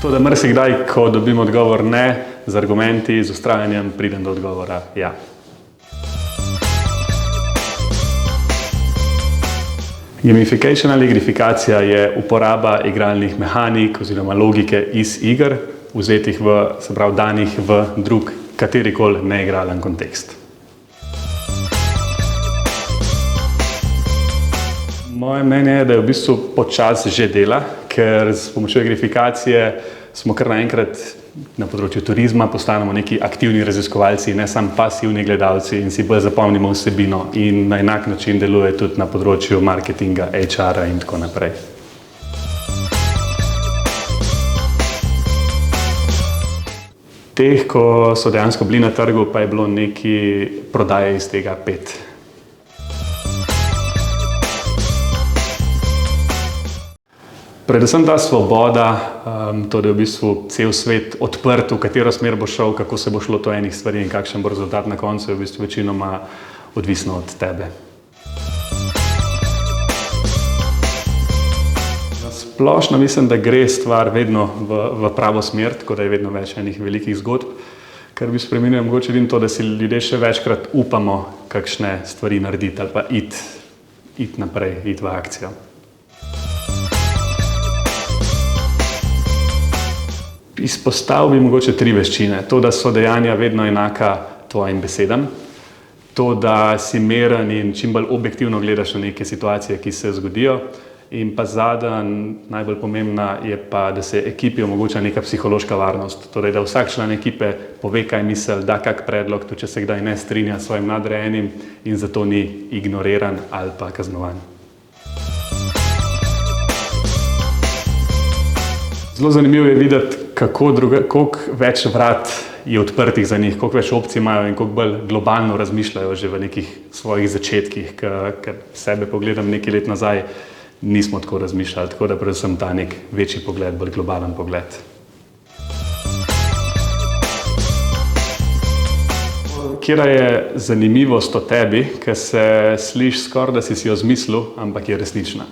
To, da marsikdaj, ko dobim odgovor ne, z argumenti, z vztrajanjem, pridem do odgovora ja. Gamification ali igrifikacija je uporaba igralnih mehanik oziroma logike iz iger, vzetih danih v drug katerikoli neigralen kontekst. Moje mnenje je, da je v bistvu počasi že dela, ker s pomočjo igrifikacije smo kar naenkrat na področju turizma postanemo neki aktivni raziskovalci, ne samo pasivni gledalci in si bolj zapomnimo vsebino in na enak način deluje tudi na področju marketinga, HR-a in tako naprej. Teh, ko so dejansko bili na trgu, pa je bilo nekaj prodaje iz tega 5. Predvsem ta svoboda, to, da je v bistvu cel svet odprt, v katero smer bo šel, kako se bo šlo to enih stvari in kakšen bo rezultat na koncu, je v bistvu večinoma odvisno od tebe. Na splošno mislim, da gre stvar vedno v pravo smer, tako da je vedno več enih velikih zgodb, kar bi spremenil mogoče edino to, da si ljudje še večkrat upamo kakšne stvari narediti ali pa iti naprej, iti v akcijo. Izpostavil bi mogoče 3 veščine. To, da so dejanja vedno enaka tvojim besedam. To, da si miren in čim bolj objektivno gledaš na neke situacije, ki se zgodijo. In pa zadnja, najbolj pomembna je pa, da se ekipi omogoča neka psihološka varnost. Torej, da vsak član ekipe pove, kaj misli, da kak predlog, tudi če se kdaj ne strinja s svojim nadrejenim in zato ni ignoriran ali pa kaznovan. Zelo zanimivo je videti, koliko več vrat je odprtih za njih, koliko več opcij imajo in koliko bolj globalno razmišljajo že v nekih svojih začetkih, ker sebe pogledam nekaj let nazaj, nismo tako razmišljali, tako da predvsem ta nek večji pogled, bolj globalen pogled. Katera je zanimivost o tebi, ker se sliši skoraj, da si jo izmislil, ampak je resnična.